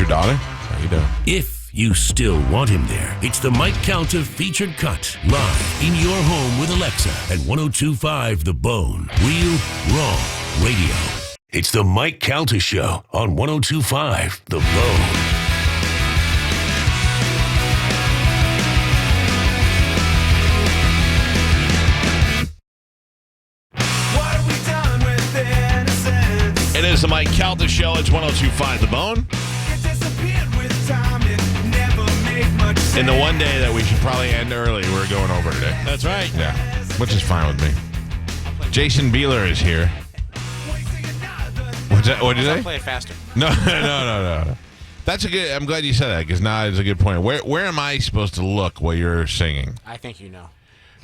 your daughter? How you doing? If you still want him there, it's the Mike Calta featured cut live in your home with Alexa at 102.5 The Bone. Real, raw radio. It's the Mike Calta Show on 102.5 The Bone. It is the Mike Calta Show. It's 102.5 The Bone. And the one day that we should probably end early, we're going over today. That's right. Yeah, which is fine with me. Jason Bieler is here. What'd you say? Play it faster. No. That's a good. I'm glad you said that because now it's a good point. Where am I supposed to look while you're singing? I think you know.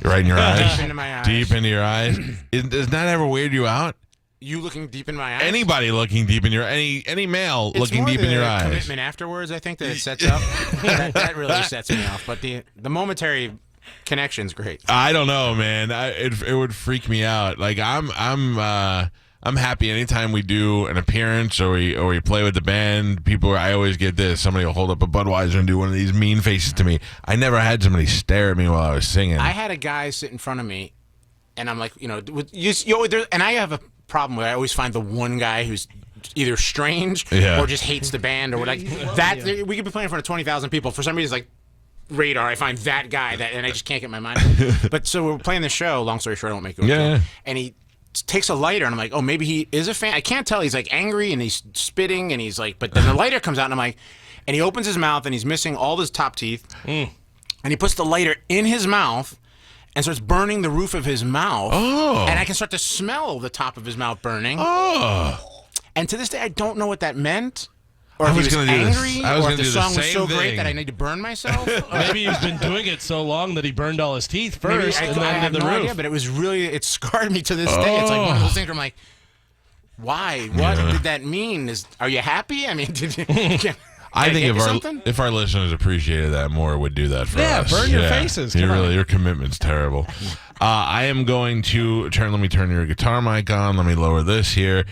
Right in your eyes. Deep into my eyes. Deep into your eyes. Does that ever weird you out? You looking deep in my eyes? Anybody looking deep in your any male looking deep in your eyes. It's more the commitment afterwards, I think, that it sets up. that really sets me off. But the momentary connection's great. I don't know, man. It would freak me out. Like I'm happy anytime we do an appearance or we play with the band. I always get this. Somebody will hold up a Budweiser and do one of these mean faces to me. I never had somebody stare at me while I was singing. I had a guy sit in front of me, and I'm like, and I have a problem where I always find the one guy who's either strange or just hates the band or like that. We could be playing in front of 20,000 people. For some reason, it's like radar. I find that guy and I just can't get my mind. But so we're playing the show. Long story short, I won't make it. Yeah. And he takes a lighter, and I'm like, oh, maybe he is a fan. I can't tell. He's like angry and he's spitting and he's like, but then the lighter comes out and I'm like, and he opens his mouth and he's missing all his top teeth, and he puts the lighter in his mouth and starts burning the roof of his mouth. Oh. And I can start to smell the top of his mouth burning. Oh. And to this day, I don't know what that meant. Or I if he was was gonna do this. angry, I was or if gonna the do the song was same so great thing. that I need to burn myself. Maybe he's been doing it so long that he burned all his teeth Maybe first and I then have did the no roof. idea, but it scarred me to this day. It's like one of those things where I'm like, why? What did that mean? Are you happy? I mean, did you... I think if our listeners appreciated that more, would do that for us. Yeah, burn your faces. Your commitment's terrible. I am going to let me turn your guitar mic on. Let me lower this here.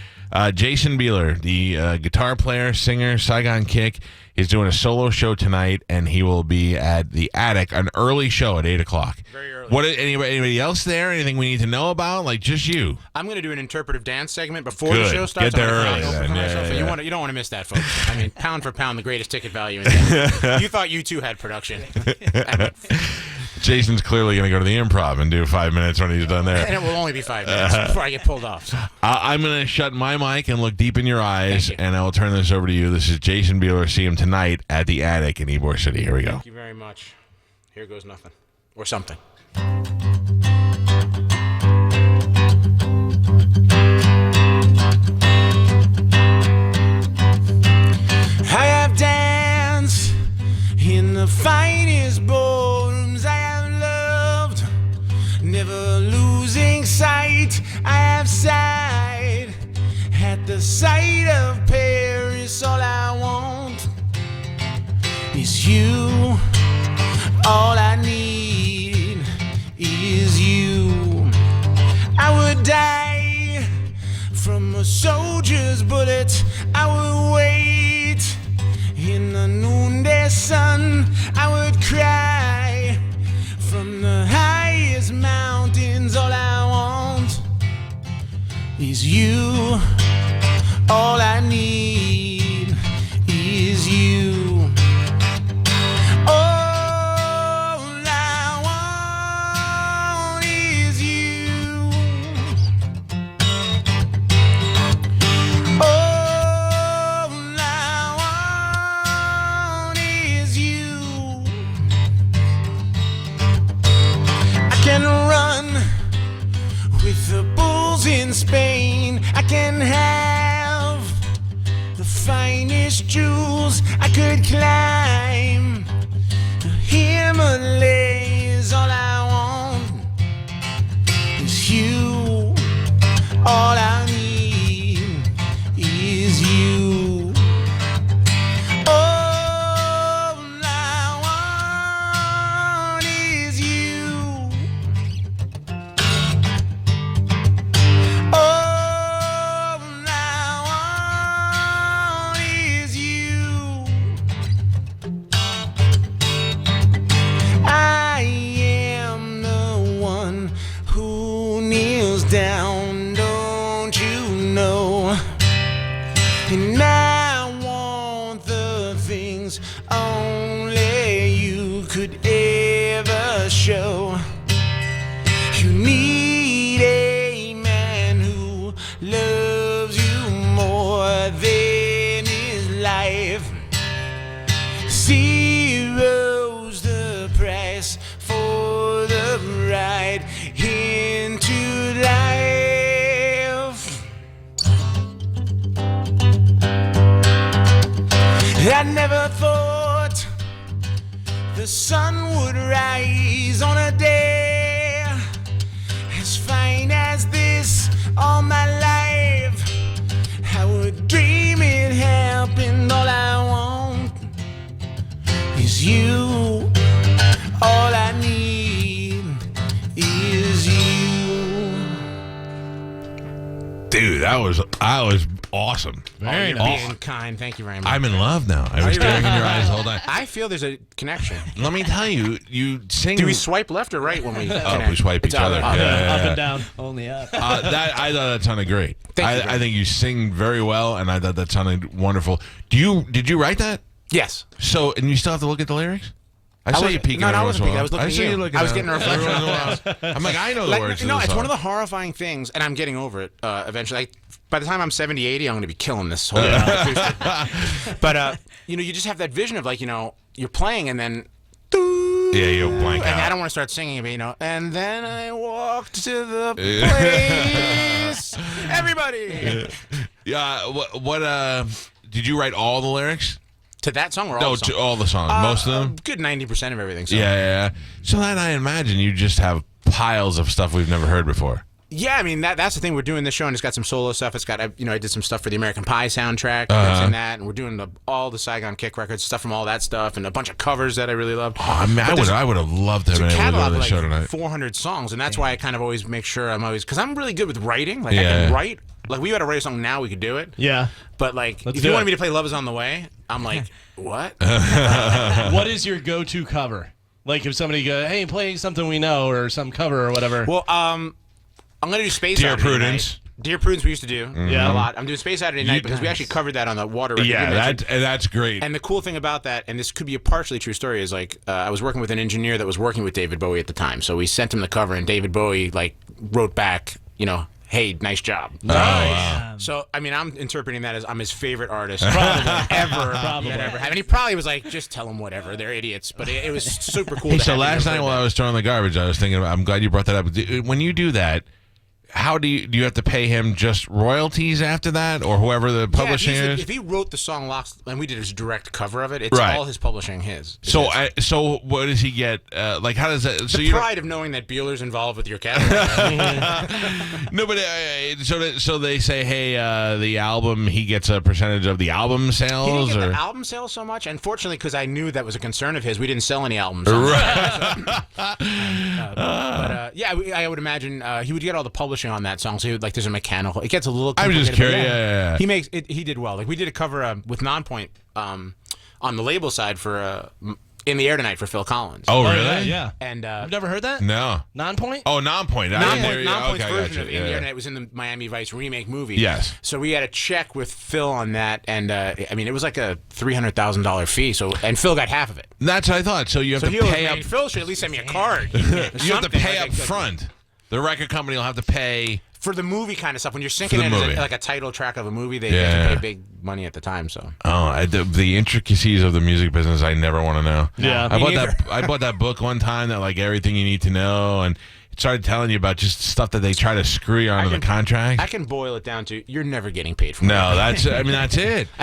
Jason Bieler, the guitar player, singer, Saigon Kick, is doing a solo show tonight, and he will be at the Attic, an early show at 8 o'clock. Very early. Anybody else there? Anything we need to know about? Like just you? I'm going to do an interpretive dance segment before the show starts. Get there early then. Yeah. You don't want to miss that, folks. I mean, pound for pound, the greatest ticket value in town. You thought you too had production. Jason's clearly going to go to the Improv and do 5 minutes when he's done there. And it will only be 5 minutes before I get pulled off. So. I'm going to shut my mic and look deep in your eyes, and I will turn this over to you. This is Jason Bieler. See him tonight at the Attic in Ybor City. Here we go. Thank you very much. Here goes nothing. Or something. I have danced in the finest ballrooms. I have loved, never losing sight. I have sighed at the sight of Paris. All I want is you. All I need is you. I would die from a soldier's bullet. I would wait in the noonday sun. I would cry from the highest mountains. All I want is you. All I need is you. All I want is you. All I want is you. I can run with the bulls in Spain. I can have the finest jewels. I could climb the Himalayas. All I want is you. All I need is you. All I want is you. All I want is you. Zero's the price for the ride into life. I never thought the sun would rise on a day as fine as this all my life. I would dream it happened. All I want is you. All I need is you. Dude, I was awesome. Very nice. Being kind. Thank you very much. I'm in love now. I was staring in your eyes the whole time. I feel there's a connection. Let me tell you, you sing. Do we swipe left or right when we connect? Oh, we swipe each other. Up and down. Only up. I thought that sounded great. I think you sing very well, and I thought that sounded wonderful. Did you write that? Yes. So, and you still have to look at the lyrics? I saw you peeking. No, I wasn't peeking. I was looking I saw at you. looking I was at getting a reflection. I'm like, I know the words. No, to the it's song. one of the horrifying things, and I'm getting over it eventually. By the time I'm 70, 80, I'm going to be killing this whole But, you just have that vision of, like, you're playing and then... Yeah, you blank out. And I don't want to start singing, but, and then I walked to the place. Everybody! Yeah, what did you write all the lyrics? To that song or all the songs? No, to all the songs. Most of them? Good 90% of everything. So. Yeah. So then I imagine you just have piles of stuff we've never heard before. Yeah, I mean that's the thing. We're doing this show, and it's got some solo stuff. It's got I did some stuff for the American Pie soundtrack. That's in that, and we're doing all the Saigon Kick records, stuff from all that stuff, and a bunch of covers that I really love. Oh, I mean, I would have loved to have been able to do the show tonight. 400 songs, and that's why I kind of always make sure because I'm really good with writing. Like I can write. Like we got to write a song now, we could do it. Yeah. But like, if you wanted me to play "Love Is on the Way," I'm like, what? What is your go-to cover? Like if somebody goes, "Hey, play something we know," or some cover or whatever. Well, I'm going to do Space Dear Saturday Prudence. Night. Dear Prudence we used to do a lot. I'm doing Space Saturday Night because we actually covered that on the Water record. Yeah, that's great. And the cool thing about that, and this could be a partially true story, is like I was working with an engineer that was working with David Bowie at the time. So we sent him the cover, and David Bowie wrote back, hey, nice job. Oh, wow. So, I mean, I'm interpreting that as I'm his favorite artist ever that ever have. And he probably was like, just tell them whatever. They're idiots. But it was super cool. Hey, so last night while I was throwing the garbage, I was thinking about, I'm glad you brought that up. When you do that, how do you have to pay him just royalties after that, or whoever the publishing is? If he wrote the song "Locks" and we did his direct cover of it, it's all his publishing. So what does he get? How does that? So the pride of knowing that Bieler's involved with your catalog. No, but so they say, hey, the album, he gets a percentage of the album sales. He didn't get the album sales so much, unfortunately, because I knew that was a concern of his. We didn't sell any albums. Right. I would imagine he would get all the publishing on that song, so he would, there's a mechanical. It gets a little I'm complicated. just curious. Yeah. He makes it. He did well. Like we did a cover with Nonpoint on the label side for "In the Air Tonight" for Phil Collins. Oh, really? Yeah. And I've never heard that. No. Nonpoint. Oh, Nonpoint. Nonpoint's Okay, version gotcha. of "In the Air Tonight" was in the Miami Vice remake movie. Yes. So we had a check with Phil on that, and I mean it was like a $300,000 fee. So and Phil got half of it. That's what I thought. So you have to pay up. Phil should at least send me a card. You have to pay up front. The record company will have to pay for the movie kind of stuff. When you're syncing it as like a title track of a movie, they have to pay big money at the time. So the intricacies of the music business, I never want to know. Yeah, I bought that book one time that everything you need to know, and it started telling you about just stuff that they try to screw you onto the contract. I can boil it down to you're never getting paid for it. No, that's it. I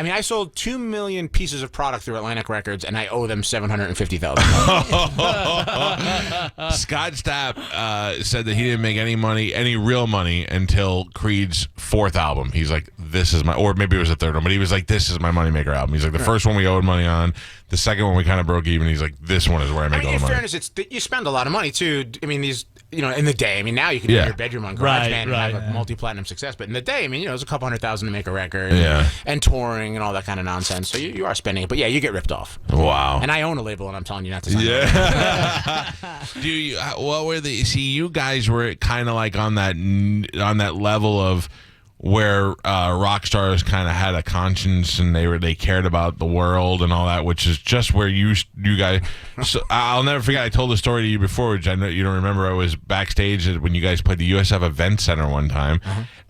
mean, I sold 2 million pieces of product through Atlantic Records, and I owe them $750,000. Scott Stapp said that he didn't make any real money until Creed's 4th album. He's like, this is or maybe it was the 3rd one, but he was like, this is my moneymaker album. He's like, the first one we owed money on, the second one we kind of broke even. He's like, this one is where I make all the money. In fairness, you spend a lot of money too. I mean, these. In the day, I mean, now you can do it in your bedroom on GarageBand and have a multi-platinum success. But in the day, I mean, it's a couple $100,000 to make a record, and touring and all that kind of nonsense. So you are spending it, but you get ripped off. Wow! And I own a label, and I'm telling you not to sign it. Do you? What were the? See, you guys were kind of like on that level of where rock stars kind of had a conscience and they cared about the world and all that, which is just where you guys. So I'll never forget. I told the story to you before, which I know you don't remember. I was backstage when you guys played the USF Event Center one time,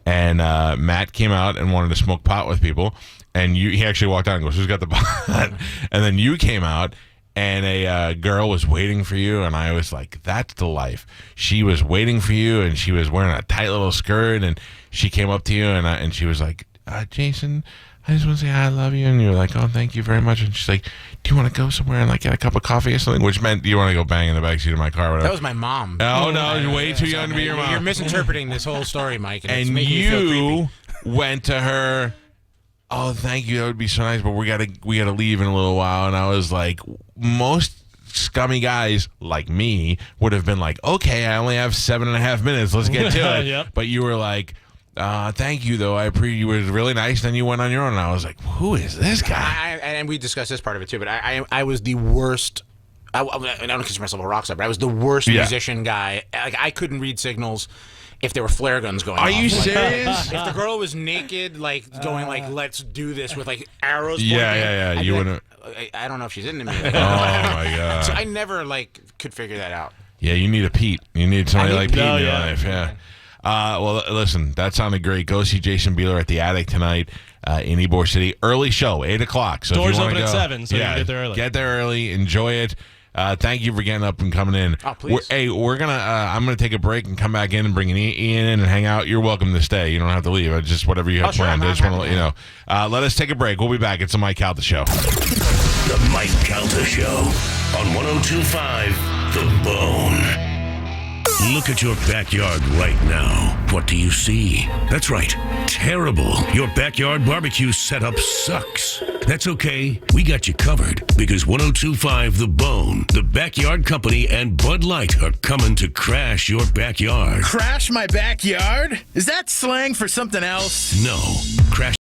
and Matt came out and wanted to smoke pot with people. and he actually walked out and goes, "Who's got the pot?" And then you came out, and a girl was waiting for you, and I was like, "That's the life." She was waiting for you, and she was wearing a tight little skirt, and she came up to you, and she was like, "Jason, I just want to say I love you." And you're like, "Oh, thank you very much." And she's like, "Do you want to go somewhere and like get a cup of coffee or something?" Which meant you want to go bang in the backseat of my car or whatever. That was my mom. Oh, no, you're way too young to be your mom. You're misinterpreting this whole story, Mike. And it's And making me feel you creepy. went to her, "Oh, thank you. That would be so nice, but we gotta leave in a little while." And I was like, most scummy guys like me would have been like, "Okay, I only have 7.5 minutes. Let's get to it." Yep. But you were like, "Thank you, though. I appreciate you. It was really nice." Then you went on your own, and I was like, "Who is this guy?" And we discussed this part of it too, but I was the worst. I don't consider myself a rock star, but I was the worst musician guy. Like, I couldn't read signals if there were flare guns going off. Are you Like, serious? if the girl was naked, like going like, "Let's do this" with like arrows pointing, Yeah. I'd be You like, wouldn't. I don't know if she's into me. Oh my god. So I never like could figure that out. Yeah, you need a Pete. You need somebody like Pete in your yeah. life. Yeah. Well, listen, that sounded great. Go see Jason Bieler at the Attic tonight in Ybor City. Early show, 8 o'clock. So Doors if you open wanna at go, 7, so you can get there early. Get there early. Enjoy it. Thank you for getting up and coming in. Oh, please. We're gonna. I'm gonna take a break and come back in and bring Ian in and hang out. You're welcome to stay. You don't have to leave. It's just whatever you have Sure, planned. I I'm just want to happy. let you know. Let us take a break. We'll be back. It's the Mike Calta Show. The Mike Calta Show on 102.5 The Bone. Look at your backyard right now. What do you see? That's right. Terrible. Your backyard barbecue setup sucks. That's okay. We got you covered because 102.5 The Bone, the Backyard Company, and Bud Light are coming to crash your backyard. Crash my backyard? Is that slang for something else? No. Crash